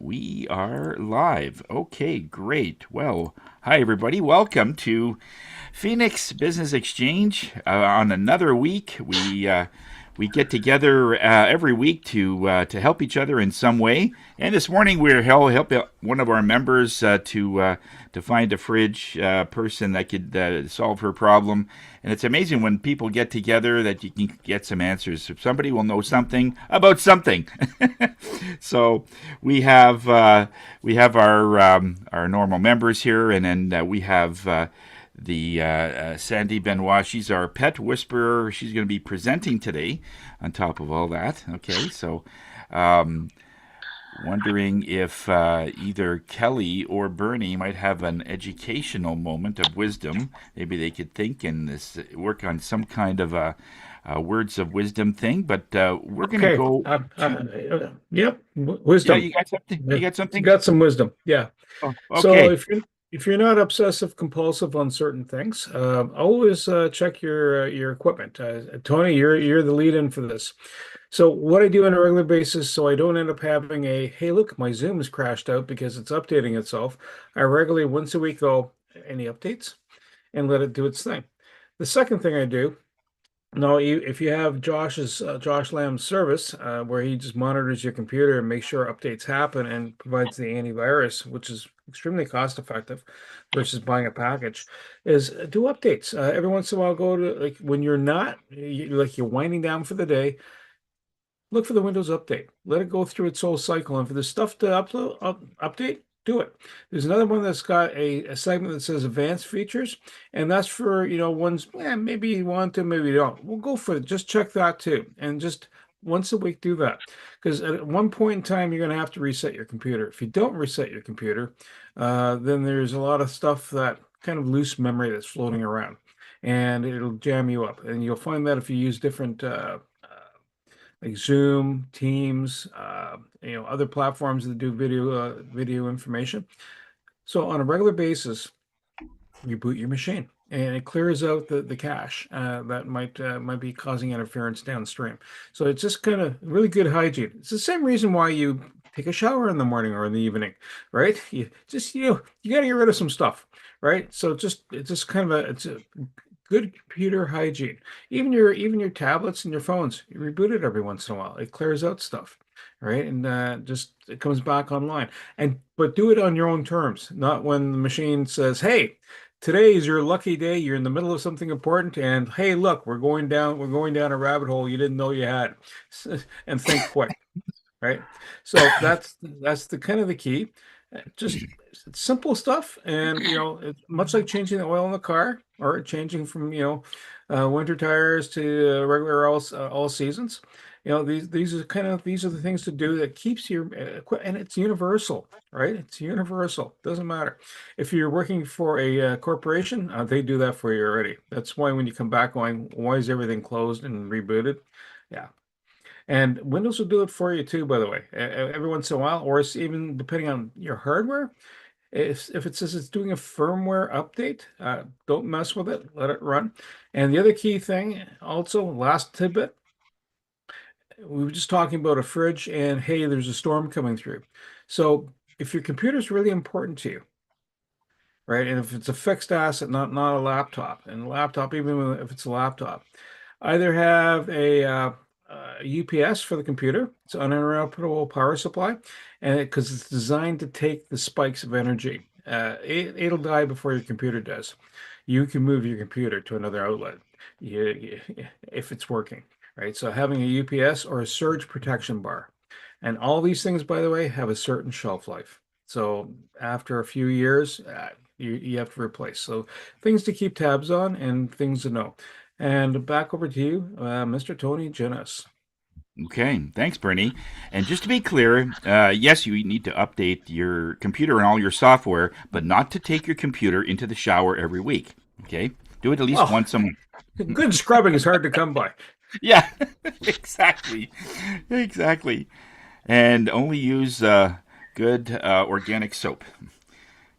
We are live. Okay, great. Well, hi everybody. Welcome to Phoenix Business Exchange. On another week, we get together every week to help each other in some way. And this morning we're helping one of our members to find a fridge person that could solve her problem. And it's amazing when people get together that you can get some answers. If somebody will know something about something. So we have our normal members here, and then we have the Sandy Benoit. She's our pet whisperer. She's going to be presenting today. On top of all that, okay. So, um, wondering if either Kelly or Bernie might have an educational moment of wisdom. Maybe they could think and work on some kind of a words of wisdom thing. But we're going to Okay. go to. Yep. Yeah, Wisdom. you got something? Yeah. You got something? Got some wisdom. Yeah. Oh, So okay. if you're not obsessive compulsive on certain things, always check your equipment. Tony, you're the lead in for this. So what I do on a regular basis, so I don't end up having a hey look, my Zoom has crashed out because it's updating itself. I regularly once a week go any updates and let it do its thing. The second thing I do. No, if you have Josh Lamb's service, where he just monitors your computer and makes sure updates happen and provides the antivirus, which is extremely cost effective versus buying a package, is do updates. Every once in a while, go to like when you're not like you're winding down for the day, look for the Windows update. Let it go through its whole cycle. And for the stuff to update, do it. There's another one that's got a segment that says advanced features, and that's for, ones, maybe you want to, maybe you don't. We'll go for it. Just check that too. And just once a week, do that. Because at one point in time, you're going to have to reset your computer. If you don't reset your computer, then there's a lot of stuff that kind of loose memory that's floating around, and it'll jam you up. And you'll find that if you use different like Zoom, Teams, other platforms that do video information. So on a regular basis, reboot your machine, and it clears out the cache that might be causing interference downstream. So it's just kind of really good hygiene. It's the same reason why you take a shower in the morning or in the evening, right? You just you got to get rid of some stuff, right? So it's just kind of it's a good computer hygiene. Even your tablets and your phones, you reboot it every once in a while. It clears out stuff, right? And just it comes back online. But do it on your own terms, not when the machine says, "Hey, today is your lucky day. You're in the middle of something important, and hey, look, we're going down a rabbit hole you didn't know you had," and think quick, right? So that's the kind of the key. Just it's simple stuff, and it's much like changing the oil in the car or changing from winter tires to regular all seasons. These are the things to do that keeps your and it's universal, right? It's universal. Doesn't matter if you're working for a corporation, they do that for you already. That's why when you come back going, why is everything closed and rebooted? Yeah. And Windows will do it for you too, by the way, every once in a while, or it's even depending on your hardware. If it says it's doing a firmware update, don't mess with it. Let it run. And the other key thing, also, last tidbit, we were just talking about a fridge, and hey, there's a storm coming through. So if your computer is really important to you, right, and if it's a fixed asset, not a laptop, and a laptop, if it's a laptop, either have a UPS for the computer. It's uninterruptible power supply, and because it's designed to take the spikes of energy. It'll die before your computer does. You can move your computer to another outlet if it's working, right? So having a UPS or a surge protection bar. And all these things, by the way, have a certain shelf life. So after a few years, you have to replace. So things to keep tabs on and things to know. And back over to you, Mr. Tony Jennis. Okay, thanks, Bernie. And just to be clear, yes, you need to update your computer and all your software, but not to take your computer into the shower every week. Okay, do it at least Oh, once a month. good scrubbing is hard to come by. Yeah, exactly, exactly. And only use good organic soap.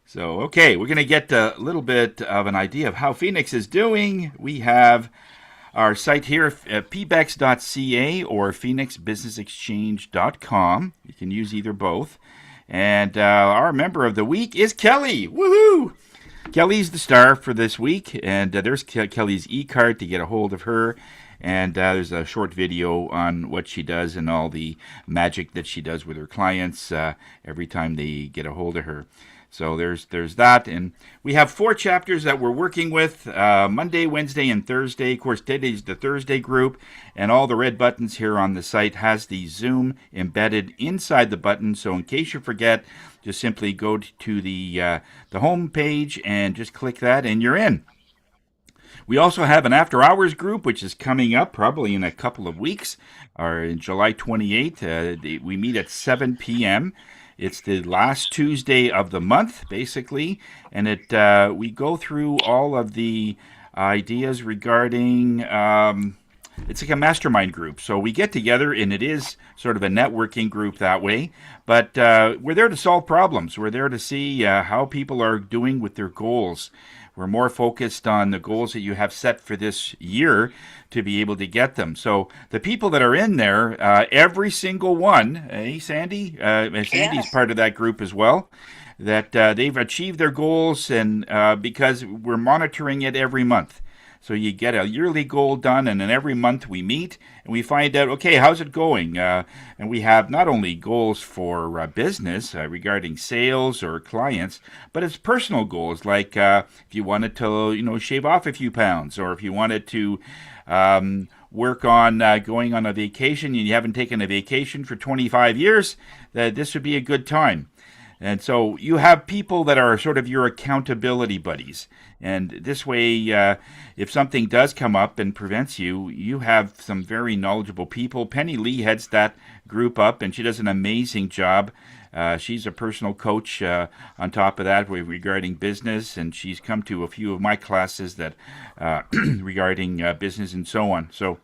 So, okay, we're going to get a little bit of an idea of how Phoenix is doing. We have our site here, pbex.ca or phoenixbusinessexchange.com. You can use either both. And our member of the week is Kelly. Woohoo! Kelly's the star for this week, and there's Kelly's e-card to get a hold of her. And there's a short video on what she does and all the magic that she does with her clients every time they get a hold of her. So there's that, and we have 4 chapters that we're working with: Monday, Wednesday, and Thursday. Of course, today's the Thursday group, and all the red buttons here on the site has the Zoom embedded inside the button. So in case you forget, just simply go to the home page and just click that, and you're in. We also have an after hours group, which is coming up probably in a couple of weeks, or in July 28th. We meet at 7 p.m. It's the last Tuesday of the month, basically, and we go through all of the ideas regarding. It's like a mastermind group, so we get together, and it is sort of a networking group that way. But we're there to solve problems. We're there to see how people are doing with their goals. We're more focused on the goals that you have set for this year to be able to get them. So the people that are in there, every single one, hey, Sandy? Sandy's Yes. part of that group as well, that they've achieved their goals, and because we're monitoring it every month. So you get a yearly goal done, and then every month we meet and we find out, okay, how's it going? And we have not only goals for business regarding sales or clients, but it's personal goals, like if you wanted to, shave off a few pounds, or if you wanted to work on going on a vacation and you haven't taken a vacation for 25 years, that this would be a good time. And so you have people that are sort of your accountability buddies. And this way, if something does come up and prevents you, you have some very knowledgeable people. Penny Lee heads that group up, and she does an amazing job. She's a personal coach on top of that regarding business, and she's come to a few of my classes that regarding business and so on. So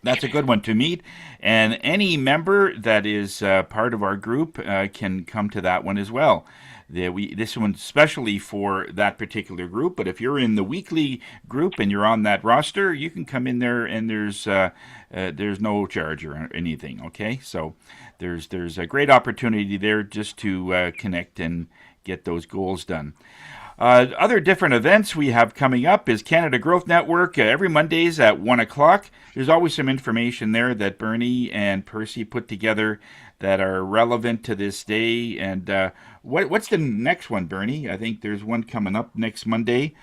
that's a good one to meet. And any member that is part of our group can come to that one as well. This one's especially for that particular group, but if you're in the weekly group and you're on that roster, you can come in there, and there's no charge or anything. Okay, so there's a great opportunity there just to connect and get those goals done. Other different events we have coming up is Canada Growth Network every Mondays at 1 o'clock. There's always some information there that Bernie and Percy put together that are relevant to this day. And what's the next one, Bernie? I think there's one coming up next Monday.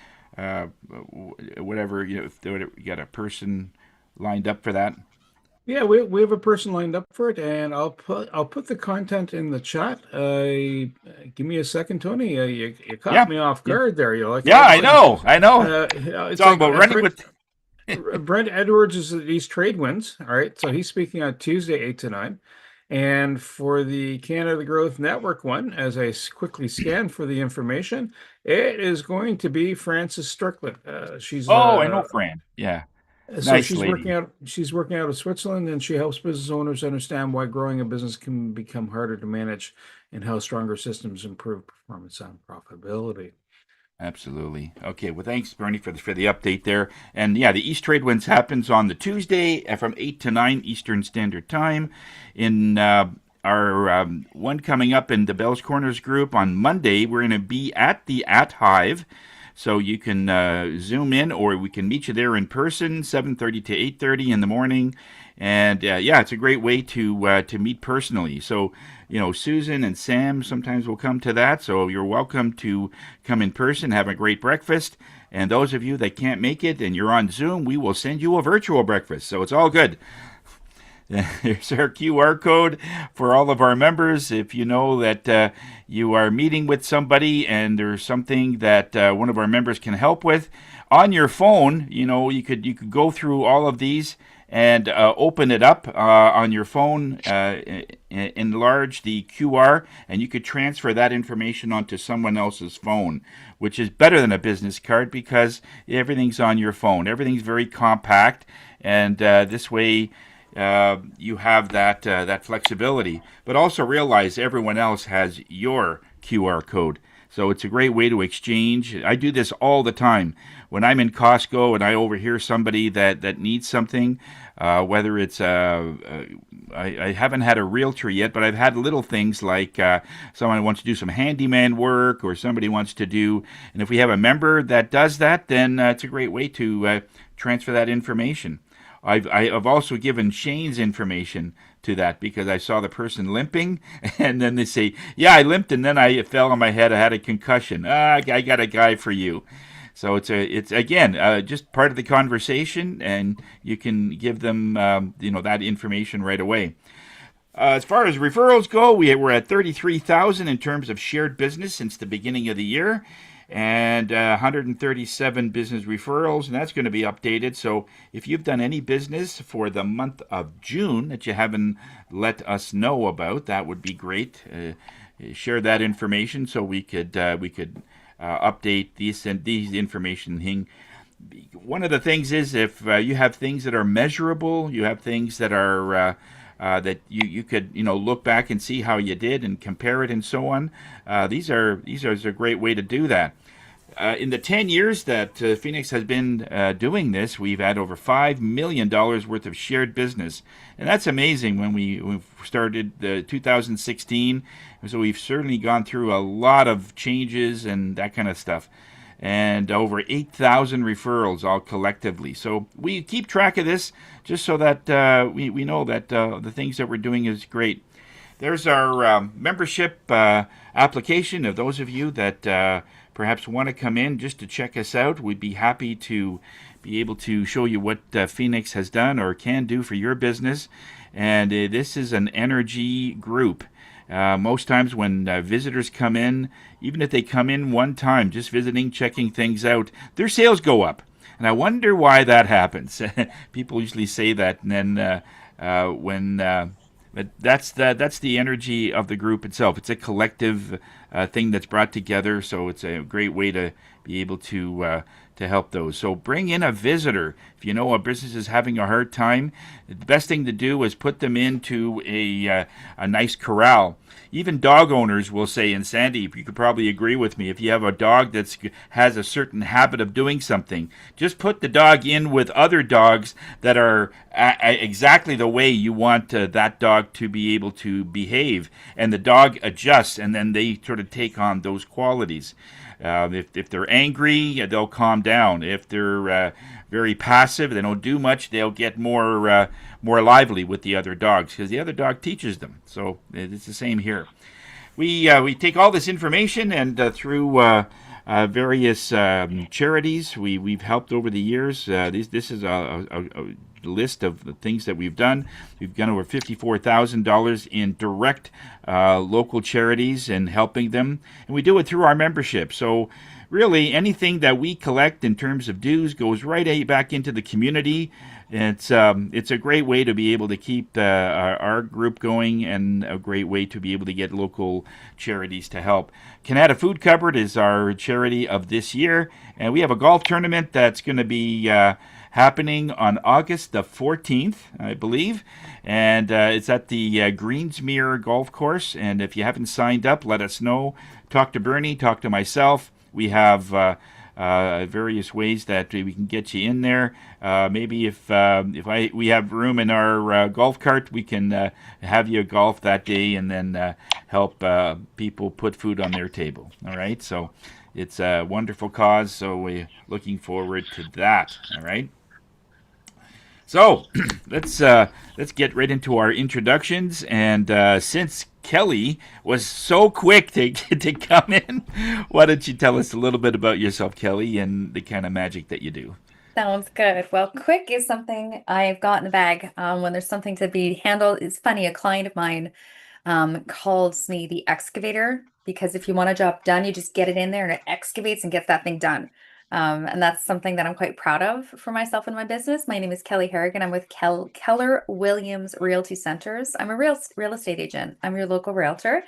Whatever, if you got a person lined up for that. Yeah, we have a person lined up for it, and I'll put the content in the chat. Give me a second, Tony. You caught Yeah, me off yeah, guard there. yeah. I know. It's It's all like about running with. Brent Edwards is at East Trade Winds. All right, so he's speaking on Tuesday 8 to 9, and for the Canada Growth Network one, as I quickly scan for the information, it is going to be Frances Strickland. She's Oh, I know, Fran. Yeah, so nice lady. she's working out of Switzerland, and she helps business owners understand why growing a business can become harder to manage and how stronger systems improve performance and profitability. Absolutely. Okay. Well, thanks, Bernie, for the update there. And yeah, the East Trade Winds happens on the Tuesday from 8 to 9 Eastern Standard Time. In our one coming up in the Bell's Corners group on Monday, we're going to be at the At Hive. So you can zoom in, or we can meet you there in person, 7:30 to 8:30 in the morning. And yeah, it's a great way to meet personally. So Susan and Sam sometimes will come to that. So you're welcome to come in person, have a great breakfast. And those of you that can't make it and you're on Zoom, we will send you a virtual breakfast. So it's all good. There's our QR code for all of our members. If you know that you are meeting with somebody and there's something that one of our members can help with on your phone, you could go through all of these and open it up on your phone, enlarge the QR, and you could transfer that information onto someone else's phone, which is better than a business card because everything's on your phone. Everything's very compact, and this way you have that flexibility. But also realize everyone else has your QR code. So it's a great way to exchange. I do this all the time. When I'm in Costco and I overhear somebody that needs something, whether it's I haven't had a realtor yet, but I've had little things like someone wants to do some handyman work, or somebody wants to do. And if we have a member that does that, then it's a great way to transfer that information. I've also given Shane's information to that because I saw the person limping, and then they say, "Yeah, I limped, and then I fell on my head. I had a concussion. I got a guy for you." So it's again just part of the conversation, and you can give them that information right away. As far as referrals go, we're at 33,000 in terms of shared business since the beginning of the year, and 137 business referrals, and that's going to be updated. So if you've done any business for the month of June that you haven't let us know about, that would be great. Share that information so we could update these information. One of the things is if you have things that are measurable, you have things that are that you could look back and see how you did and compare it and so on. These are a great way to do that. In the 10 years that Phoenix has been doing this, we've had over $5 million worth of shared business. And that's amazing when we started 2016. So we've certainly gone through a lot of changes and that kind of stuff. And over 8,000 referrals all collectively. So we keep track of this just so that we know that the things that we're doing is great. There's our membership application. Of those of you that perhaps want to come in just to check us out, we'd be happy to be able to show you what Phoenix has done or can do for your business. And this is an energy group. Most times when visitors come in, even if they come in one time, just visiting, checking things out, their sales go up. And I wonder why that happens. People usually say that, and then but that's the energy of the group itself. It's a collective thing that's brought together, so it's a great way to be able to help those. So bring in a visitor. If you know a business is having a hard time, the best thing to do is put them into a nice corral. Even dog owners will say, and Sandy, you could probably agree with me, if you have a dog that has a certain habit of doing something, just put the dog in with other dogs that are exactly the way you want that dog to be able to behave. And the dog adjusts, and then they sort of take on those qualities. If they're angry, they'll calm down. If they're very passive, they don't do much, they'll get more lively with the other dogs because the other dog teaches them. So it's the same here. We take all this information and through various charities we've helped over the years. This is a list of the things that we've done. We've done over $54,000 in direct local charities and helping them, and we do it through our membership. So really, anything that we collect in terms of dues goes right back into the community. It's a great way to be able to keep our group going, and a great way to be able to get local charities to help. Canada Food Cupboard is our charity of this year, and we have a golf tournament that's going to be happening on August the 14th, I believe, and it's at the Greensmere Golf Course. And if you haven't signed up, let us know. Talk to Bernie, talk to myself. We have various ways that we can get you in there. Maybe if we have room in our golf cart, we can have you golf that day and then help people put food on their table. All right, so it's a wonderful cause. So we're looking forward to that. All right. So let's get right into our introductions. And since Kelly was so quick to come in, why don't you tell us a little bit about yourself, Kelly, and the kind of magic that you do? Sounds good. Well, quick is something I've got in the bag when there's something to be handled. It's funny, a client of mine calls me the excavator because if you want a job done, you just get it in there and it excavates and gets that thing done. And that's something that I'm quite proud of for myself and my business. My name is Kelly Harrigan. I'm with Keller Williams Realty Centers. I'm a real estate agent. I'm your local realtor.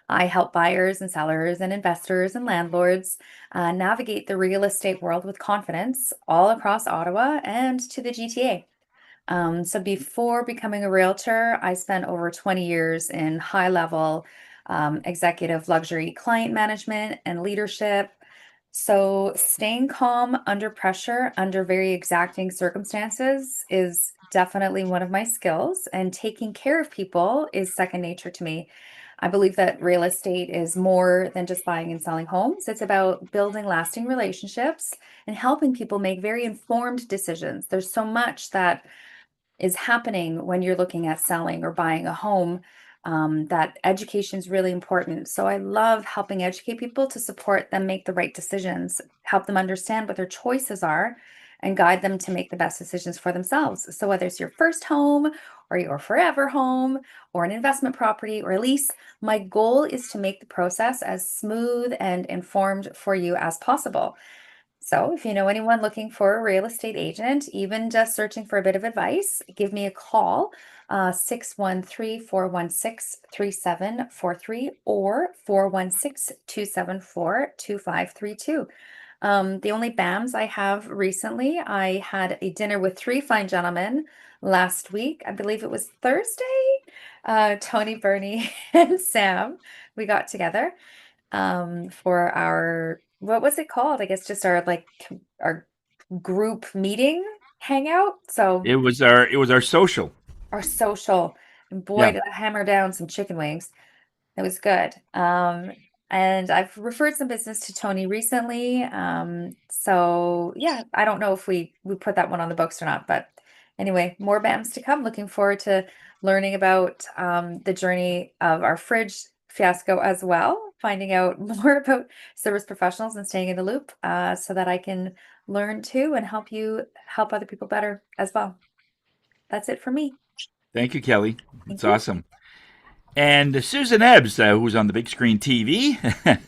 I help buyers and sellers and investors and landlords navigate the real estate world with confidence all across Ottawa and to the GTA. So before becoming a realtor, I spent over 20 years in high level executive luxury client management and leadership. So staying calm under pressure, under very exacting circumstances is definitely one of my skills, and taking care of people is second nature to me. I believe that real estate is more than just buying and selling homes. It's about building lasting relationships and helping people make very informed decisions. There's so much that is happening when you're looking at selling or buying a home, that education is really important. So I love helping educate people to support them make the right decisions, help them understand what their choices are, and guide them to make the best decisions for themselves. So whether it's your first home or your forever home or an investment property or a lease, my goal is to make the process as smooth and informed for you as possible. So if you know anyone looking for a real estate agent, even just searching for a bit of advice, give me a call, 613-416-3743 or 416-274-2532. The only BAMs I have recently, I had a dinner with three fine gentlemen last week. I believe it was Thursday. Tony, Bernie, and Sam. We got together for our, what was it called? I guess just our our group meeting hangout. So It was our social. our social, and boy, Yeah. did I hammer down some chicken wings. It was good. And I've referred some business to Tony recently. So yeah, I don't know if we put that one on the books or not, but anyway, more BAMs to come. Looking forward to learning about the journey of our fridge fiasco as well, finding out more about service professionals and staying in the loop, so that I can learn too and help other people better as well. That's it for me. Thank you, Kelly. Thank It's you. awesome. And Susan Ebbs, who's on the big screen TV. I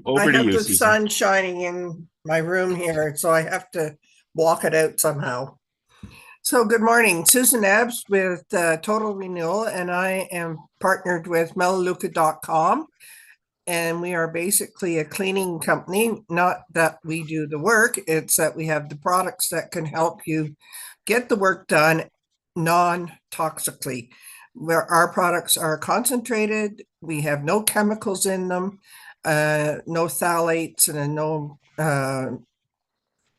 Over to have you, the Susan. sun shining in my room here, so I have to block it out somehow. So good morning, Susan Ebbs with Total Renewal, and I am partnered with Melaleuca.com. And we are basically a cleaning company. Not that we do the work, it's that we have the products that can help you get the work done non-toxically. Where our products are concentrated, we have no chemicals in them, no phthalates and no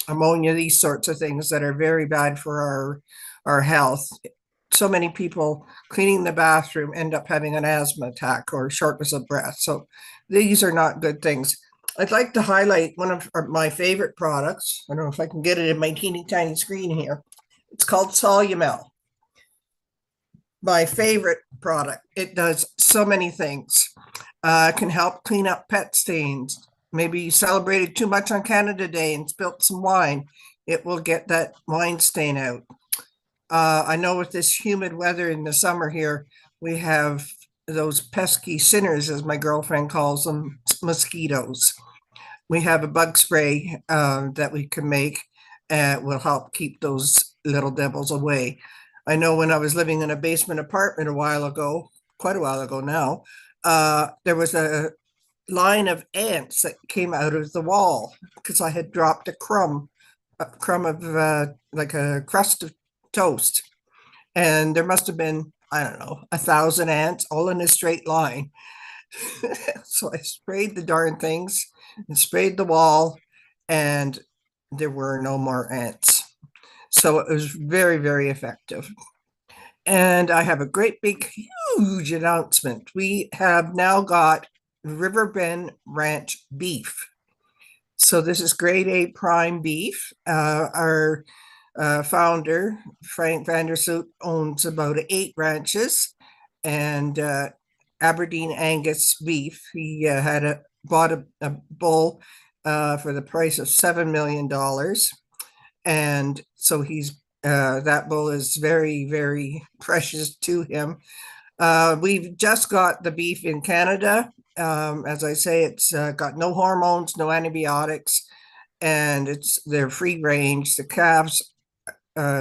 ammonia, these sorts of things that are very bad for our health. So many people cleaning the bathroom end up having an asthma attack or shortness of breath. So these are not good things. I'd like to highlight one of my favorite products. I don't know if I can get it in my teeny tiny screen here. It's called Solumel. My favorite product. It does so many things. Can help clean up pet stains. Maybe you celebrated too much on Canada Day and spilt some wine. It will get that wine stain out. I know with this humid weather in the summer here, we have those pesky sinners, as my girlfriend calls them, mosquitoes. We have a bug spray that we can make and will help keep those little devils away. I know when I was living in a basement apartment a while ago, quite a while ago now, there was a line of ants that came out of the wall because I had dropped a crumb of like a crust of toast. And there must have been, I don't know, 1,000 ants all in a straight line. So I sprayed the darn things and sprayed the wall, and there were no more ants. So it was very, very effective. And I have a great big, huge announcement. We have now got Riverbend Ranch beef. So this is grade A prime beef. Our founder, Frank Vandersloot, owns about 8 ranches and Aberdeen Angus beef. He had bought a bull for the price of $7 million. And so that bull is very, very precious to him. We've just got the beef in Canada. As I say, it's got no hormones, no antibiotics, and they're free range. The calves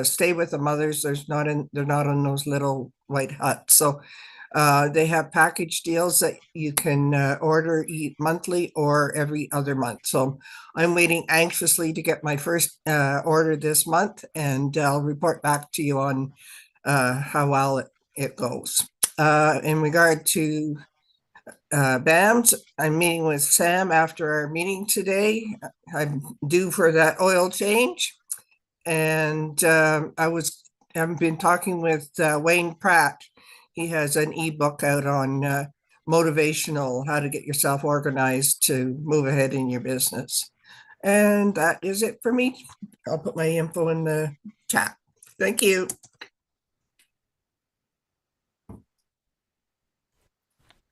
stay with the mothers. They're not in those little white huts. So they have package deals that you can order, eat monthly or every other month. So I'm waiting anxiously to get my first order this month, and I'll report back to you on how well it goes. In regard to BAMs, I'm meeting with Sam after our meeting today. I'm due for that oil change. And I've been talking with Wayne Pratt. He has an ebook out on motivational, how to get yourself organized to move ahead in your business. And that is it for me. I'll put my info in the chat. Thank you.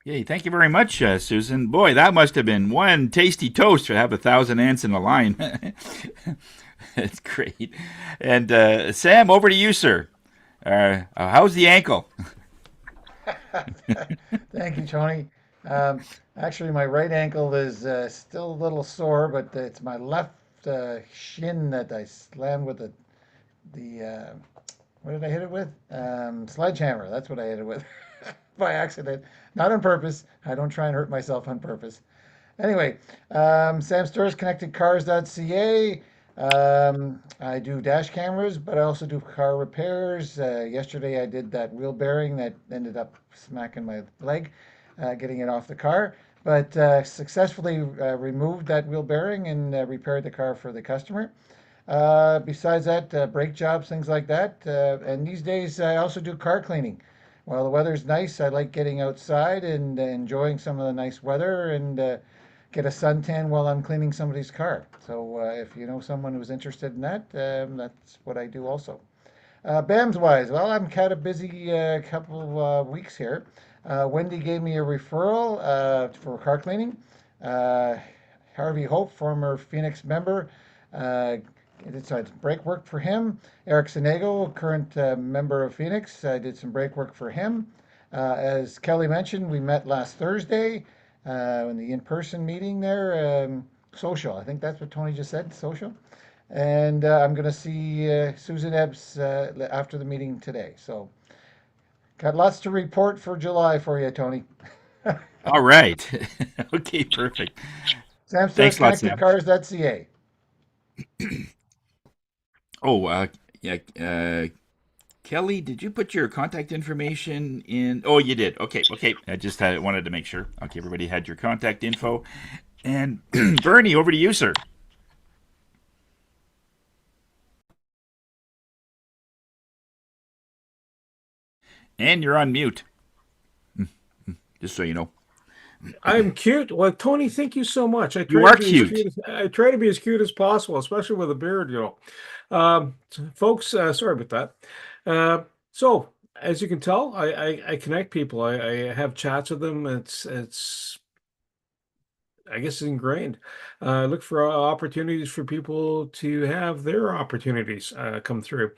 Yay, thank you very much, Susan. Boy, that must have been one tasty toast to have 1,000 ants in a line. That's great. And Sam, over to you, sir. How's the ankle? Thank you, Tony. Actually, my right ankle is still a little sore, but it's my left shin that I slammed with the what did I hit it with? Sledgehammer. That's what I hit it with by accident, not on purpose. I don't try and hurt myself on purpose. Anyway, Sam Stores ConnectedCars.ca. I do dash cameras, but I also do car repairs. Yesterday I did that wheel bearing that ended up smacking my leg, getting it off the car, but successfully removed that wheel bearing and repaired the car for the customer. Besides that, brake jobs, things like that. And these days, I also do car cleaning. While the weather's nice, I like getting outside and enjoying some of the nice weather and get a suntan while I'm cleaning somebody's car. So if you know someone who's interested in that, that's what I do also. BAMS wise, well, I've had a busy couple of weeks here. Wendy gave me a referral for car cleaning. Harvey Hope, former Phoenix member, did some brake work for him. Eric Sinego, current member of Phoenix, did some brake work for him. As Kelly mentioned, we met last Thursday in the in-person meeting there. Social, I think that's what Tony just said, social. And I'm going to see Susan Ebbs after the meeting today. So, got lots to report for July for you, Tony. All right. Okay, perfect. Sam Stores Thanks a lot, Sam. ConnectedCars.ca. Oh, yeah. Kelly, did you put your contact information in? Oh, you did. Okay, okay. I just wanted to make sure. Okay, everybody had your contact info. And Bernie, over to you, sir. And you're on mute. Just so you know. I'm cute. Well, Tony, thank you so much. You are cute. I try to be as cute as possible, especially with a beard, folks, sorry about that. So as you can tell, I connect people. I have chats with them. It's I guess it's ingrained. Look for opportunities for people to have their opportunities come through.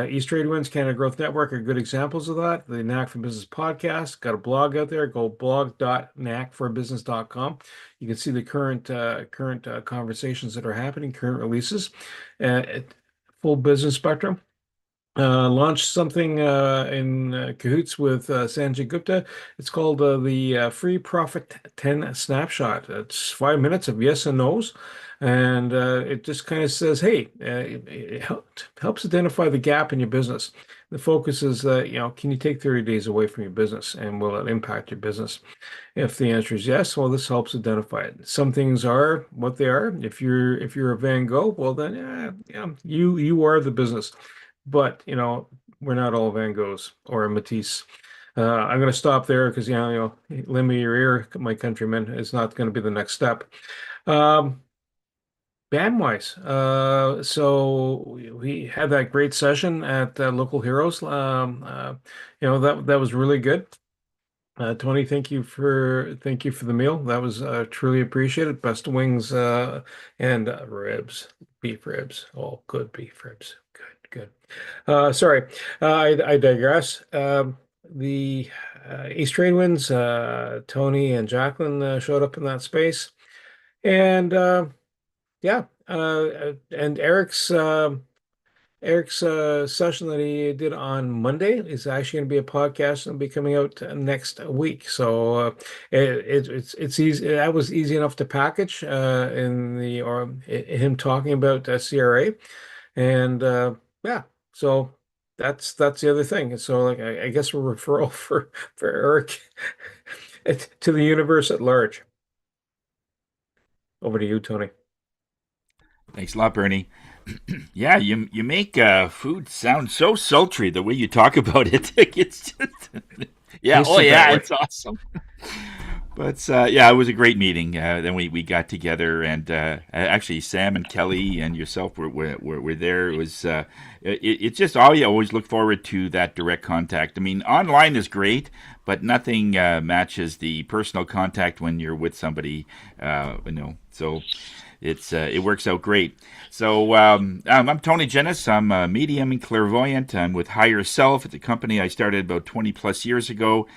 East Trade Winds, Canada Growth Network are good examples of that. The Knack for Business podcast, got a blog out there. Go blog.knackforbusiness.com. You can see the current conversations that are happening, current releases, full business spectrum. Launched something in cahoots with Sanjay Gupta. It's called the Free Profit 10 Snapshot. It's 5 minutes of yes and no's. And it just kind of says, hey, it helps identify the gap in your business. The focus is, can you take 30 days away from your business and will it impact your business? If the answer is yes, well, this helps identify it. Some things are what they are. If you're a Van Gogh, well then, you are the business. But we're not all Van Goghs or a Matisse. I'm going to stop there because lend me your ear, my countrymen. It's not going to be the next step. Band-wise, so we had that great session at Local Heroes. That was really good. Tony, thank you for the meal. That was truly appreciated. Best wings and ribs, beef ribs. Oh, good beef ribs. Good. Sorry, I digress. The East Trade Winds, Tony and Jacqueline showed up in that space, and yeah, and Eric's session that he did on Monday is actually going to be a podcast and be coming out next week. So it's easy. That was easy enough to package him talking about CRA, and yeah. So that's the other thing. So like I guess a referral for Eric to the universe at large. Over to you, Tony. Thanks a lot, Bernie. Yeah, you make food sound so sultry the way you talk about it. It's just, yeah, Tastes oh it that yeah, way. it's awesome. But yeah, it was a great meeting. Then we got together, and actually Sam and Kelly and yourself were there. It was it's just all you always look forward to, that direct contact. I mean, online is great, but nothing matches the personal contact when you're with somebody. So it works out great. So I'm Tony Jennis. I'm a medium and clairvoyant. I'm with Higher Self. It's a company I started about 20 plus years ago,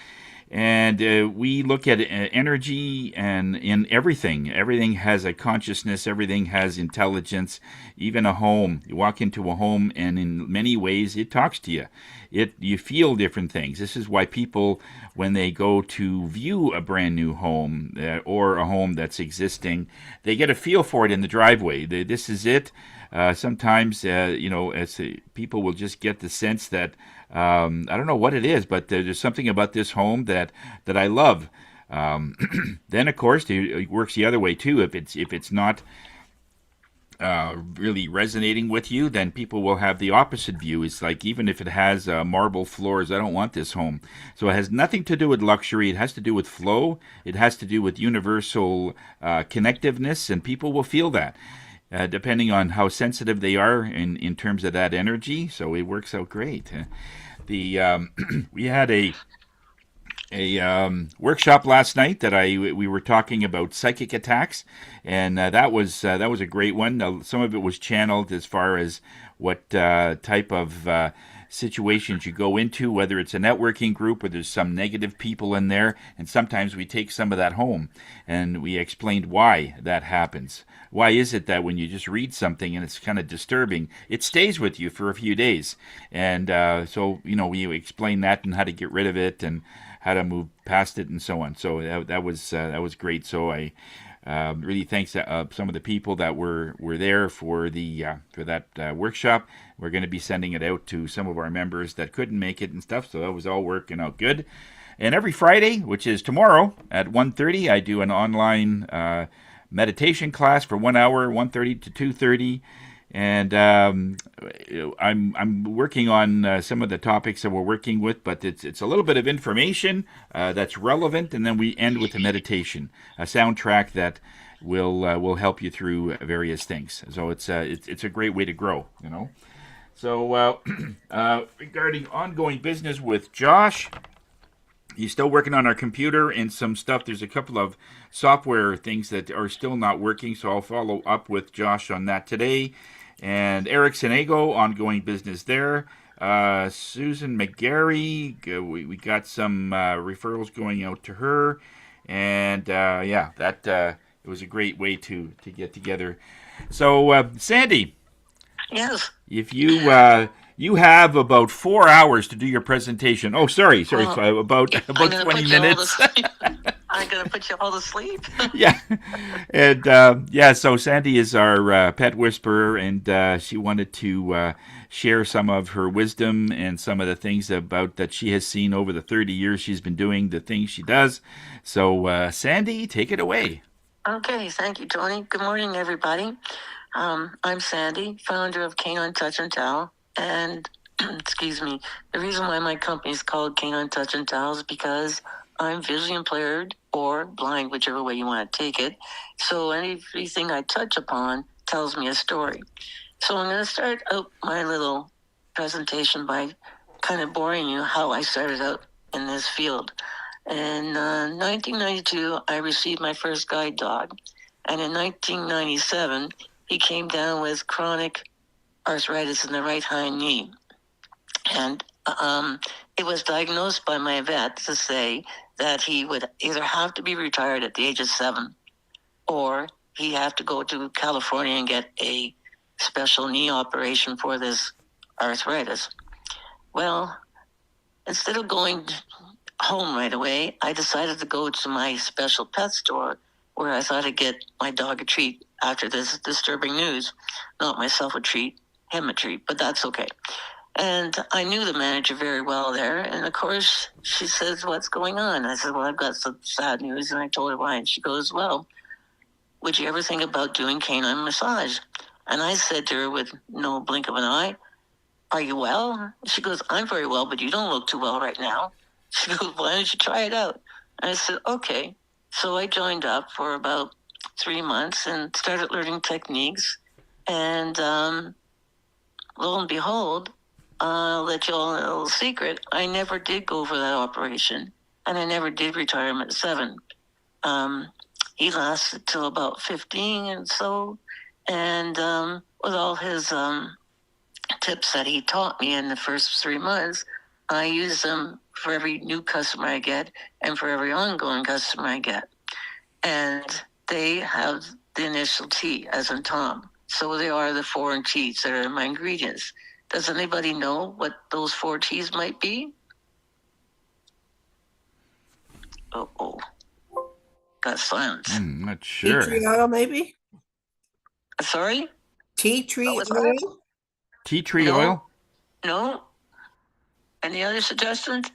and we look at energy and in everything. Everything has a consciousness. Everything has intelligence. Even a home. You walk into a home, and in many ways, it talks to you. You feel different things. This is why people, when they go to view a brand new home or a home that's existing, they get a feel for it in the driveway. This is it. Sometimes, people will just get the sense that I don't know what it is, but there's something about this home that I love. Then, of course, it works the other way too. If it's not really resonating with you, then people will have the opposite view. It's like, even if it has marble floors, I don't want this home. So it has nothing to do with luxury. It has to do with flow. It has to do with universal connectiveness, and people will feel that. Depending on how sensitive they are in terms of that energy, so it works out great. The We had a workshop last night that we were talking about psychic attacks, and that was a great one. Some of it was channeled as far as what type of situations you go into, whether it's a networking group where there's some negative people in there, and sometimes we take some of that home, and we explained why that happens. Why is it that when you just read something and it's kind of disturbing, it stays with you for a few days? And so, we explain that and how to get rid of it and how to move past it and so on. So that was great. So I really thanks some of the people that were there for that workshop. We're going to be sending it out to some of our members that couldn't make it and stuff. So that was all working out good. And every Friday, which is tomorrow at 1:30, I do an online meditation class for 1 hour, 1:30 to 2:30. And I'm working on some of the topics that we're working with, but it's a little bit of information that's relevant, and then we end with a meditation, a soundtrack that will help you through various things. So it's a great way to grow. So regarding ongoing business with Josh, he's still working on our computer and some stuff. There's a couple of software things that are still not working, so I'll follow up with Josh on that today. And Eric Senego, ongoing business there. Susan McGarry, we got some referrals going out to her. And that it was a great way to get together. So, Sandy, Yes. if you have about 4 hours to do your presentation. Oh, sorry, about I'm gonna 20 put you all to minutes. sleep. I'm gonna put you all to sleep. Yeah, and so Sandy is our pet whisperer, and she wanted to share some of her wisdom and some of the things about that she has seen over the 30 years she's been doing the things she does. So, Sandy, take it away. Okay, thank you, Tony. Good morning, everybody. I'm Sandy, founder of Canine Touch and Towel, and excuse me. The reason why my company is called Canine Touch and Towel is because I'm visually impaired or blind, whichever way you want to take it. So everything I touch upon tells me a story. So I'm going to start out my little presentation by kind of boring you how I started out in this field. In 1992, I received my first guide dog. And in 1997, he came down with chronic arthritis in the right hind knee. And it was diagnosed by my vet to say that he would either have to be retired at the age of 7 or he'd have to go to California and get a special knee operation for this arthritis. Well, instead of going home right away, I decided to go to my special pet store where I thought I'd get my dog a treat after this disturbing news. Not myself a treat, him a treat, but that's okay. And I knew the manager very well there. And of course, she says, "What's going on?" I said, "Well, I've got some sad news." And I told her why. And she goes, "Well, would you ever think about doing canine massage?" And I said to her with no blink of an eye, "Are you well?" She goes, "I'm very well, but you don't look too well right now." She goes, "Why don't you try it out?" And I said, "Okay." So I joined up for about 3 months and started learning techniques. And lo and behold, I'll let you all know a little secret. I never did go for that operation, and I never did retire him at 7. He lasted till about 15 and so, and with all his tips that he taught me in the first 3 months, I use them for every new customer I get and for every ongoing customer I get. And they have the initial T, as in Tom. So they are the foreign T's that are in my ingredients. Does anybody know what those 4 T's might be? Oh. Got silence. Not Tea sure. tree oil, maybe? Sorry? Tea tree What was that? oil? Tea tree No. oil? No? Any other suggestions?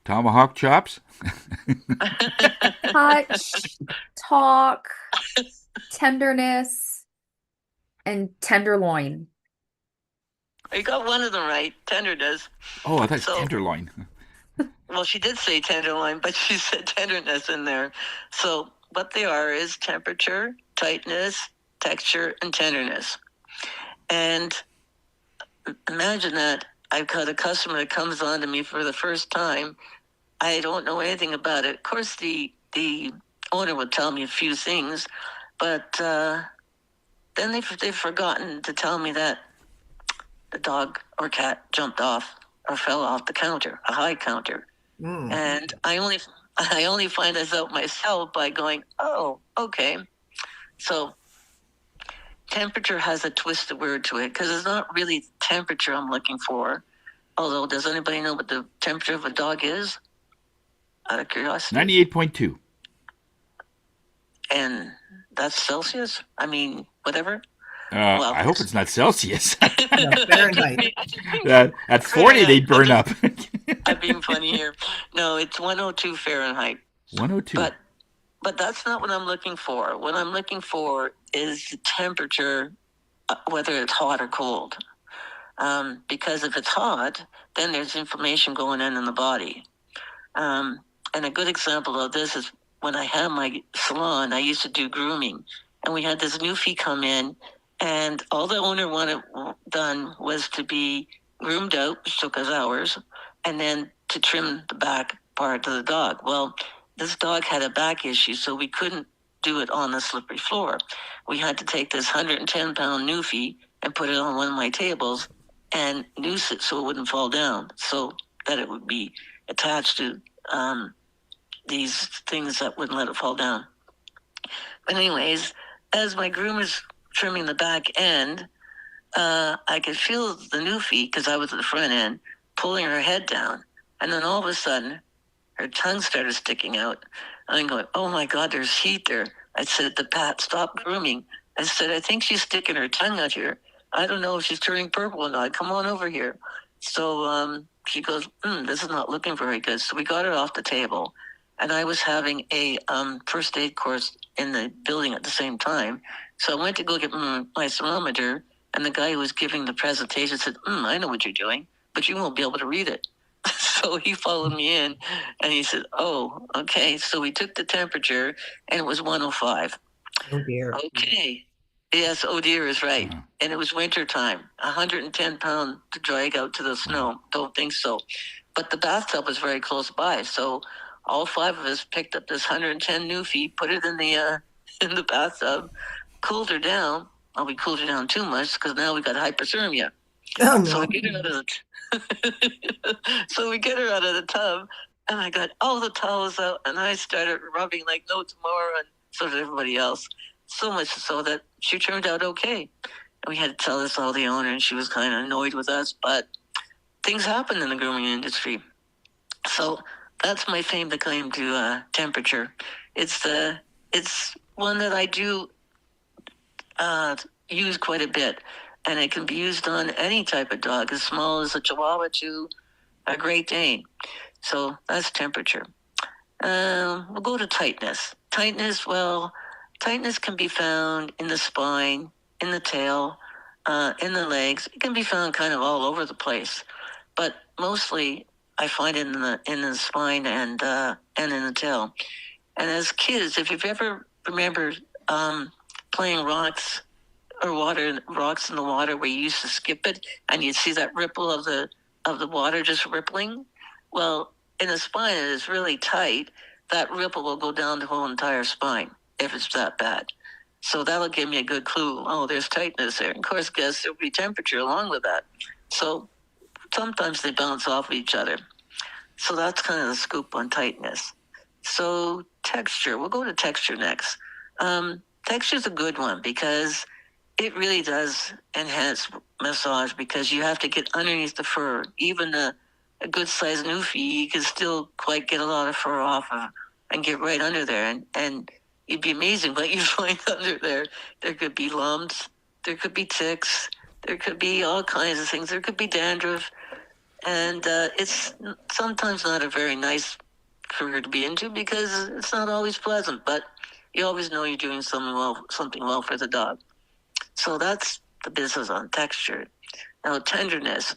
Tomahawk chops? Touch, talk, tenderness, and tenderloin. You got one of them right. Tenderness. Oh, I thought So- tenderloin. Well, she did say tenderloin, but she said tenderness in there. So what they are is temperature, tightness, texture, and tenderness. And imagine that I've got a customer that comes on to me for the first time. I don't know anything about it. Of course, the owner will tell me a few things, but then they've forgotten to tell me that the dog or cat jumped off or fell off the counter, a high counter. And I only find this out myself by going, oh, okay. So temperature has a twisted word to it because it's not really temperature I'm looking for. Although, does anybody know what the temperature of a dog is? Out of curiosity. 98.2. And that's Celsius? I mean, whatever. I hope it's not Celsius. No, Fahrenheit. At 40, they'd burn up. I'm being funny here. No, it's 102 Fahrenheit. 102. But that's not what I'm looking for. What I'm looking for is the temperature, whether it's hot or cold. Because if it's hot, then there's inflammation going in the body. And a good example of this is when I had my salon, I used to do grooming. And we had this newfie come in, and all the owner wanted done was to be groomed out, which took us hours, and then to trim the back part of the dog. Well, this dog had a back issue, so we couldn't do it on the slippery floor. We had to take this 110-pound newfie and put it on one of my tables and noose it so it wouldn't fall down, so that it would be attached to these things that wouldn't let it fall down. But anyways, as my groomer's trimming the back end, I could feel the newfie, because I was at the front end, pulling her head down. And then all of a sudden, her tongue started sticking out. And I'm going, oh my God, there's heat there. I said to Pat, stop grooming. I said, I think she's sticking her tongue out here. I don't know if she's turning purple or not. Come on over here. So she goes, this is not looking very good. So we got her off the table. And I was having a first aid course in the building at the same time. So I went to go get my thermometer, and the guy who was giving the presentation said, I know what you're doing, but you won't be able to read it. So he followed me in, and he said, oh, okay. So we took the temperature, and it was 105. Oh dear. Okay. Yes, oh dear is right. And it was winter time, 110 pounds to drag out to the snow. Don't think so. But the bathtub was very close by, so all 5 of us picked up this 110 newfie, put it in the bathtub, cooled her down. Well, we cooled her down too much because now we got hypothermia. Oh no. So we get her out of the tub, and I got all the towels out, and I started rubbing like no tomorrow, and so did everybody else. So much so that she turned out okay. And we had to tell this all the owner, and she was kind of annoyed with us, but things happen in the grooming industry. So that's my claim to temperature. It's one that I do use quite a bit, and it can be used on any type of dog, as small as a Chihuahua to a Great Dane. So that's temperature. We'll go to tightness. Tightness, well, tightness can be found in the spine, in the tail, in the legs. It can be found kind of all over the place, but mostly I find it in the spine and in the tail. And as kids, if you've ever remembered playing rocks in the water where you used to skip it and you'd see that ripple of the water just rippling, well, in the spine it is really tight. That ripple will go down the whole entire spine if it's that bad. So that'll give me a good clue. Oh, there's tightness there. And of course, guess there'll be temperature along with that. So sometimes they bounce off of each other. So that's kind of the scoop on tightness. So texture, we'll go to texture next. Texture is a good one because it really does enhance massage because you have to get underneath the fur. Even a good sized newfie, you can still quite get a lot of fur off of and get right under there. And you'd be amazing what you find under there. There could be lumps, there could be ticks, there could be all kinds of things. There could be dandruff. And it's sometimes not a very nice fur to be into because it's not always pleasant, but you always know you're doing something well for the dog. So that's the business on texture. Now, tenderness.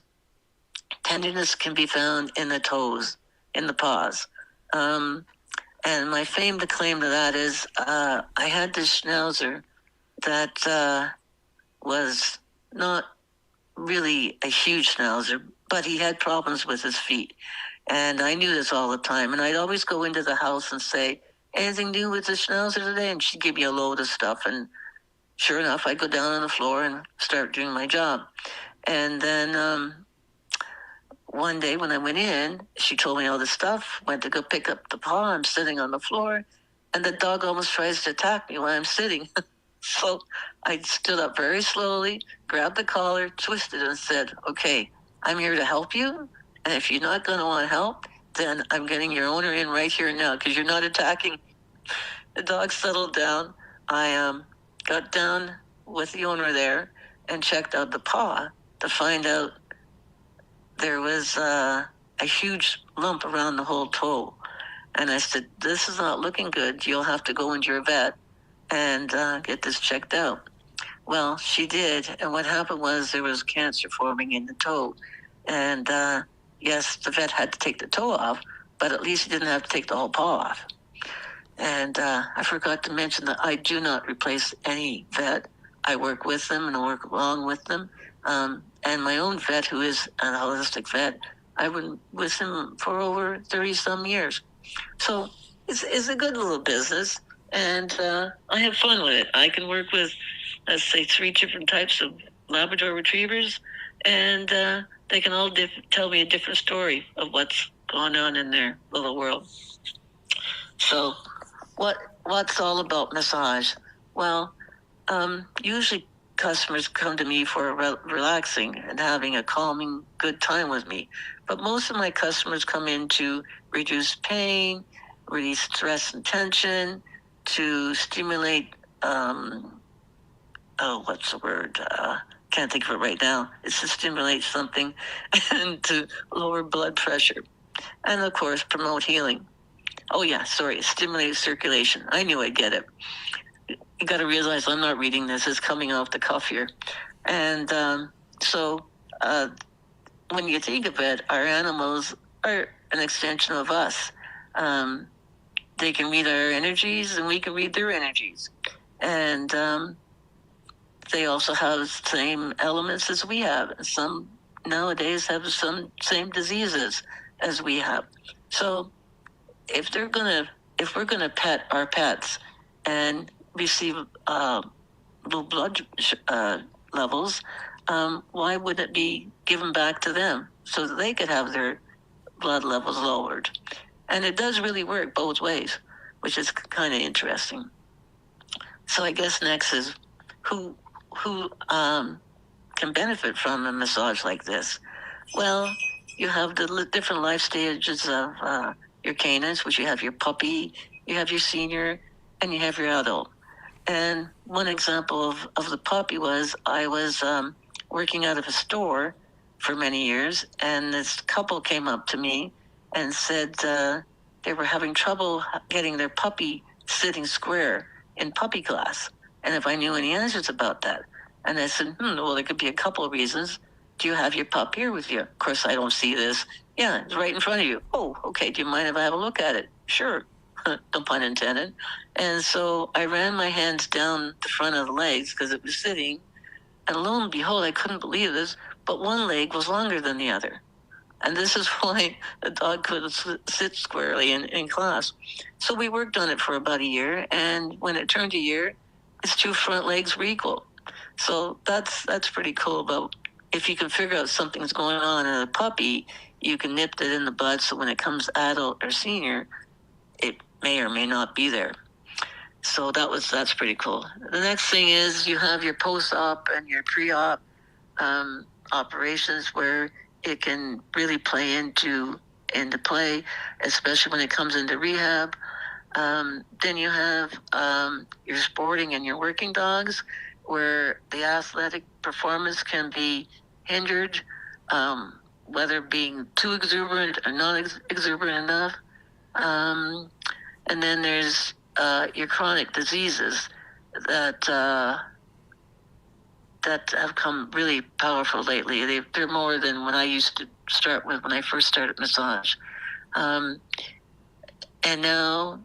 Tenderness can be found in the toes, in the paws. And my claim to that is I had this schnauzer that was not really a huge schnauzer, but he had problems with his feet. And I knew this all the time. And I'd always go into the house and say, anything new with the schnauzer today? And she'd give me a load of stuff. And sure enough, I'd go down on the floor and start doing my job. And then one day when I went in, she told me all this stuff, went to go pick up the paw. I'm sitting on the floor, and the dog almost tries to attack me while I'm sitting. So I stood up very slowly, grabbed the collar, twisted, and said, okay, I'm here to help you. And if you're not going to want help, then I'm getting your owner in right here now because you're not attacking. The dog settled down. I got down with the owner there and checked out the paw to find out there was a huge lump around the whole toe. And I said, this is not looking good. You'll have to go into your vet and get this checked out. Well, she did. And what happened was there was cancer forming in the toe. And yes, the vet had to take the toe off, but at least he didn't have to take the whole paw off. And I forgot to mention that I do not replace any vet. I work with them and I work along with them. And my own vet, who is a holistic vet, I've been with him for over 30-some years. So it's a good little business, and I have fun with it. I can work with, let's say, 3 different types of Labrador retrievers, and they can all tell me a different story of what's going on in their little world. So what's all about massage? Well, usually customers come to me for relaxing and having a calming, good time with me. But most of my customers come in to reduce pain, release stress and tension, to stimulate, what's the word? Can't think of it right now. It's to stimulate something and to lower blood pressure. And of course, promote healing. Oh yeah, sorry, stimulate circulation. I knew I'd get it. You got to realize I'm not reading this. It's coming off the cuff here. And so when you think of it, our animals are an extension of us. They can read our energies and we can read their energies. And they also have the same elements as we have. Some nowadays have some same diseases as we have. So if we're gonna pet our pets and receive low blood levels, why would it be given back to them so that they could have their blood levels lowered? And it does really work both ways, which is kind of interesting. So I guess next is who can benefit from a massage like this? Well, you have the different life stages of your canines, which you have your puppy, you have your senior, and you have your adult. And one example of the puppy was I was working out of a store for many years, and this couple came up to me and said they were having trouble getting their puppy sitting square in puppy class, and if I knew any answers about that. And I said, well, there could be a couple of reasons. Do you have your pup here with you? Of course, I don't see this. Yeah, it's right in front of you. Oh, okay. Do you mind if I have a look at it? Sure. No pun intended. And so I ran my hands down the front of the legs because it was sitting. And lo and behold, I couldn't believe this, but one leg was longer than the other. And this is why the dog couldn't sit squarely in class. So we worked on it for about a year. And when it turned a year, its two front legs were equal. So that's pretty cool. But if you can figure out something's going on in a puppy, you can nip it in the bud. So when it comes adult or senior, it may or may not be there. So that's pretty cool. The next thing is you have your post-op and your pre-op operations where it can really play into play, especially when it comes into rehab. Then you have your sporting and your working dogs, where the athletic performance can be hindered, whether being too exuberant or not exuberant enough. And then there's your chronic diseases that have come really powerful lately. They're more than what I used to start with when I first started massage. And now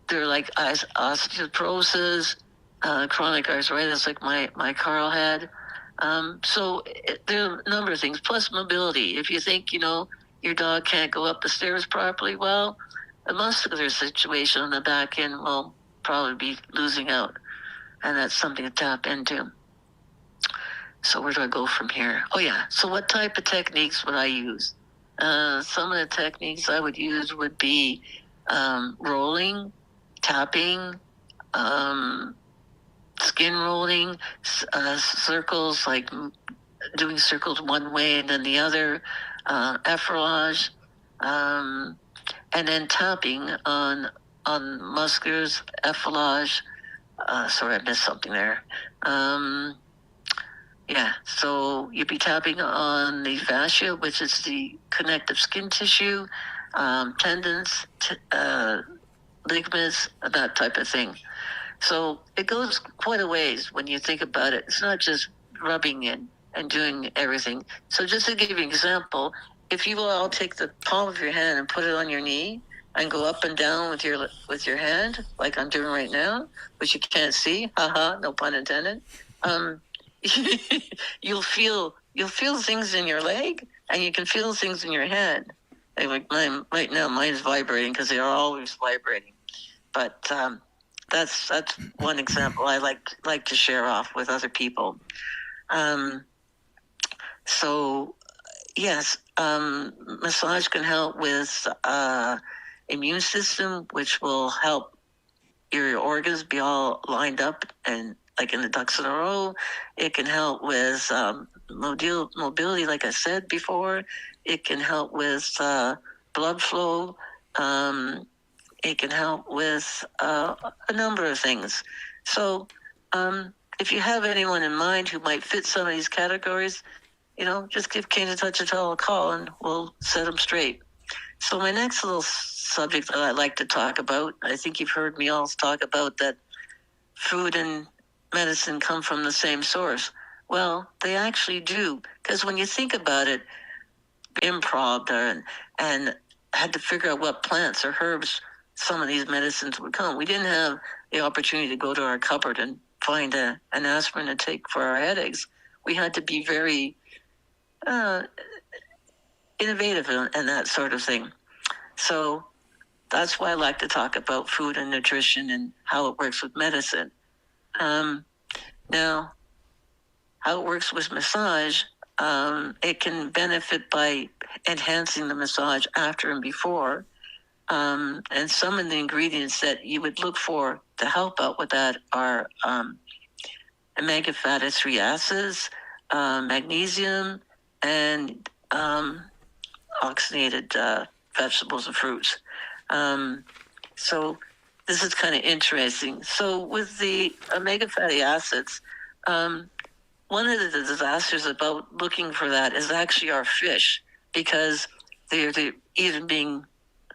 they're like osteoporosis, chronic arthritis like my Carl had. So there are a number of things, plus mobility. If you think, your dog can't go up the stairs properly, well, a muscular situation on the back end will probably be losing out. And that's something to tap into. So where do I go from here? Oh, yeah. So what type of techniques would I use? Some of the techniques I would use would be rolling, tapping, skin rolling, circles, like doing circles one way and then the other, effleurage, and then tapping on musculars, effleurage. Sorry, I missed something there. Yeah, so you'd be tapping on the fascia, which is the connective skin tissue, tendons, ligaments, that type of thing. So it goes quite a ways when you think about it. It's not just rubbing in and doing everything. So just to give you an example, if you will all take the palm of your hand and put it on your knee and go up and down with your hand, like I'm doing right now, which you can't see, no pun intended. You'll feel things in your leg, and you can feel things in your hand. Like mine right now, mine's vibrating because they are always vibrating. But that's one example I like to share off with other people. So yes, massage can help with immune system, which will help your organs be all lined up and like in the ducks in a row. It can help with mobility, like I said before. It can help with blood flow. It can help with a number of things. So if you have anyone in mind who might fit some of these categories, just give Kane Touch and Tell a call and we'll set them straight. So my next little subject that I'd like to talk about, I think you've heard me all talk about that food and medicine come from the same source. Well, they actually do, because when you think about it, improv and had to figure out what plants or herbs some of these medicines would come. We didn't have the opportunity to go to our cupboard and find an aspirin to take for our headaches. We had to be very innovative and that sort of thing. So that's why I like to talk about food and nutrition and how it works with medicine. Now, how it works with massage, it can benefit by enhancing the massage after and before. And some of the ingredients that you would look for to help out with that are omega fatty 3 acids, magnesium, and oxygenated vegetables and fruits. So this is kind of interesting. So with the omega fatty acids, one of the disasters about looking for that is actually our fish, because they're either being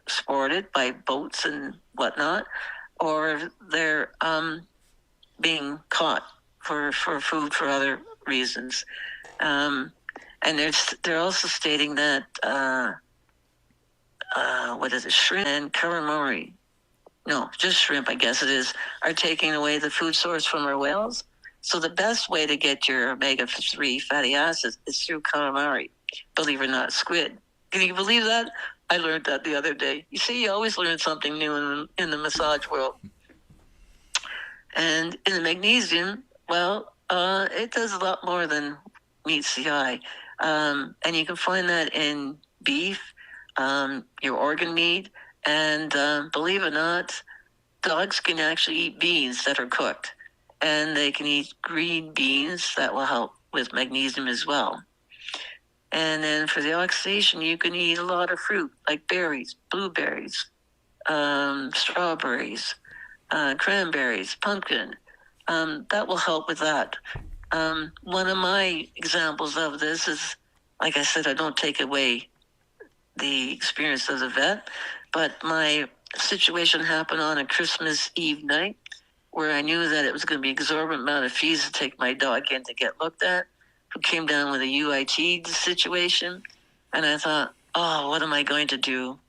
sported by boats and whatnot, or they're being caught for food for other reasons. And they're also stating that what is it, shrimp and calamari? No, just shrimp, I guess it is, are taking away the food source from our whales. So the best way to get your omega-3 fatty acids is through calamari. Believe it or not, squid. Can you believe that? I learned that the other day. You see, you always learn something new in the massage world. And in the magnesium, well, it does a lot more than meets the eye. And you can find that in beef, your organ meat, and believe it or not, dogs can actually eat beans that are cooked. And they can eat green beans that will help with magnesium as well. And then for the oxidation, you can eat a lot of fruit, like berries, blueberries, strawberries, cranberries, pumpkin. That will help with that. One of my examples of this is, like I said, I don't take away the experience of the vet, but my situation happened on a Christmas Eve night where I knew that it was going to be an exorbitant amount of fees to take my dog in to get looked at, who came down with a UIT situation. And I thought, oh, what am I going to do?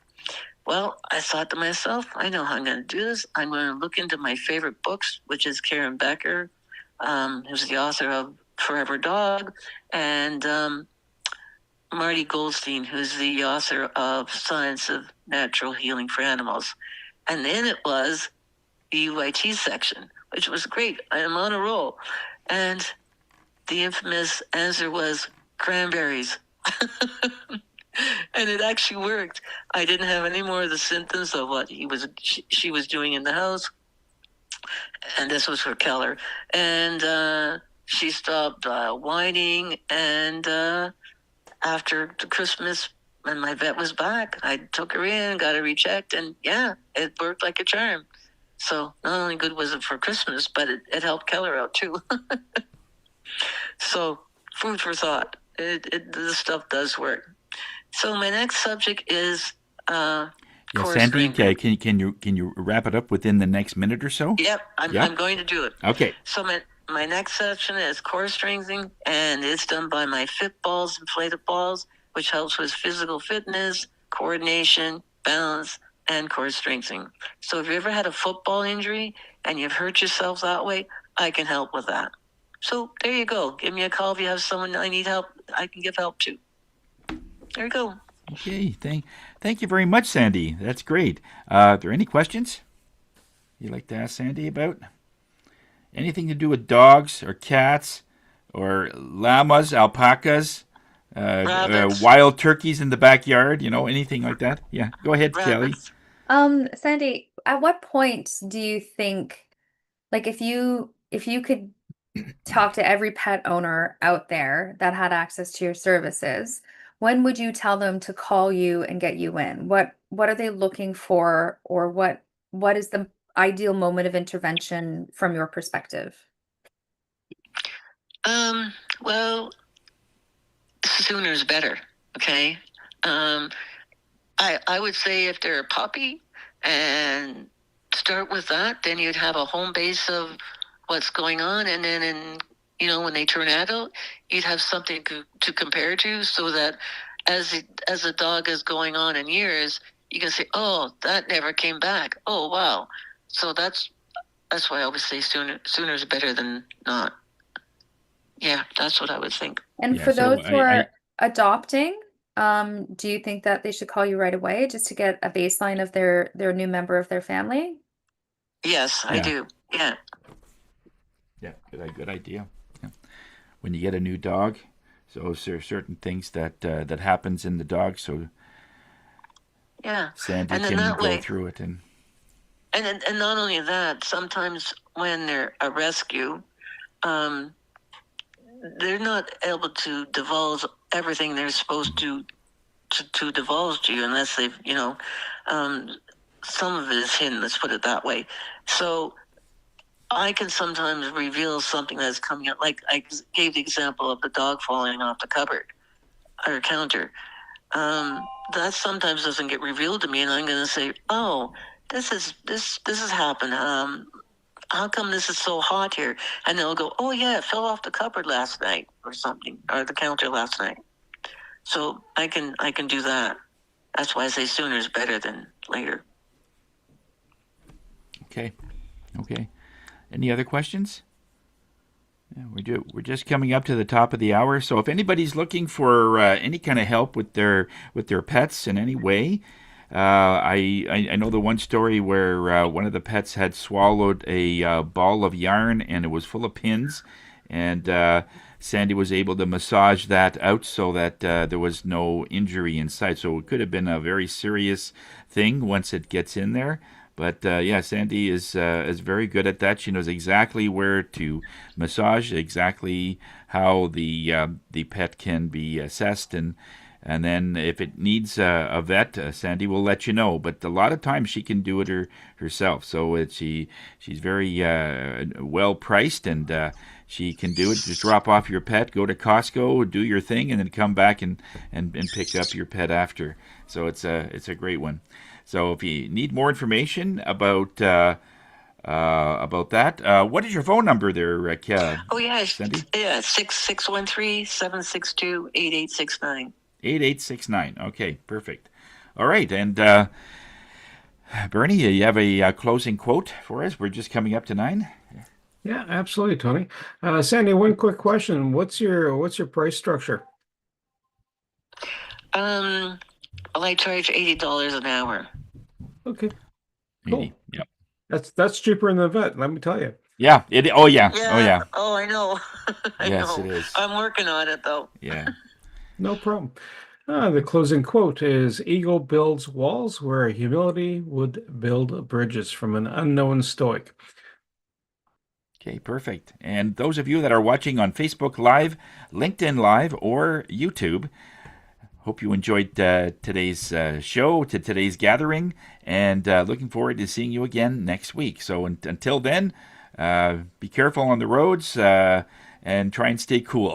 Well, I thought to myself, I know how I'm going to do this. I'm going to look into my favorite books, which is Karen Becker, who's the author of Forever Dog, and Marty Goldstein, who's the author of Science of Natural Healing for Animals. And then it was the UIT section, which was great. I am on a roll. And the infamous answer was cranberries. And it actually worked. I didn't have any more of the symptoms of what she was doing in the house. And this was for Keller. And she stopped whining. And after the Christmas, when my vet was back, I took her in, got her rechecked, and yeah, it worked like a charm. So not only good was it for Christmas, but it helped Keller out too. So food for thought. This stuff does work. So my next subject is Yeah, core Sandy, strength. can you wrap it up within the next minute or so? Yep, I'm going to do it. Okay. So my next section is core strengthening, and it's done by my Fit Balls inflated balls, which helps with physical fitness, coordination, balance, and core strengthening. So if you ever had a football injury and you've hurt yourself that way, I can help with that. So there you go. Give me a call if you have someone I need help. I can give help to. There you go. Okay. Thank you very much, Sandy. That's great. Are there any questions you'd like to ask Sandy about? Anything to do with dogs or cats or llamas, alpacas, Rabbits. wild turkeys in the backyard? Anything like that? Yeah. Go ahead, Kelly. Rabbits. Sandy, at what point do you think, like, if you could talk to every pet owner out there that had access to your services, when would you tell them to call you and get you in? What are they looking for, or what is the ideal moment of intervention from your perspective? Well, sooner is better. Okay. I would say if they're a puppy and start with that, then you'd have a home base of what's going on. And then when they turn adult, you'd have something to compare to, so that as the dog is going on in years, you can say, oh, that never came back. Oh, wow. So that's why I always say sooner is better than not. Yeah, that's what I would think. And Yeah, for so those who are adopting, do you think that they should call you right away just to get a baseline of their new member of their family? Yes, I do. Yeah. Yeah, good idea. Yeah. When you get a new dog, so there are certain things that happens in the dog, so yeah, Sandy and then can that go way, through it and not only that, sometimes when they're a rescue, they're not able to divulge everything they're supposed to divulge to you unless they've some of it is hidden, let's put it that way. So I can sometimes reveal something that's coming up, like I gave the example of the dog falling off the cupboard or counter. That sometimes doesn't get revealed to me, and I'm going to say, oh, this has happened. How come this is so hot here? And they'll go, oh yeah, it fell off the cupboard last night or something, or the counter last night. So I can do that. That's why I say sooner is better than later. Okay. Any other questions? Yeah, we're just coming up to the top of the hour. So if anybody's looking for any kind of help with their pets in any way, I know the one story where one of the pets had swallowed a ball of yarn and it was full of pins, and Sandy was able to massage that out so that there was no injury inside. So it could have been a very serious thing once it gets in there. But yeah, Sandy is very good at that. She knows exactly where to massage, exactly how the pet can be assessed, and then if it needs a vet, Sandy will let you know. But a lot of times she can do it herself. So she's very well priced, and she can do it. Just drop off your pet, go to Costco, do your thing, and then come back and pick up your pet after. So it's a great one. So if you need more information about that, what is your phone number there, Oh yeah, Sandy? yeah, 613-762-8869. 8869. Okay, perfect. All right, and Bernie, you have a closing quote for us? We're just coming up to 9. Yeah, absolutely, Tony. Sandy, one quick question. What's your price structure? Well, I charge $80 an hour. Okay, cool. 80. Yep. That's cheaper than the vet, let me tell you. Yeah. Oh yeah. Yeah. Oh yeah. Oh, I know. I Yes, know. it is. I'm working on it though. Yeah. No problem. The closing quote is Ego builds walls where humility would build bridges, from an unknown stoic. Okay, perfect. And those of you that are watching on Facebook Live, LinkedIn Live, or YouTube, hope you enjoyed today's show, today's gathering, and looking forward to seeing you again next week. So until then, be careful on the roads and try and stay cool.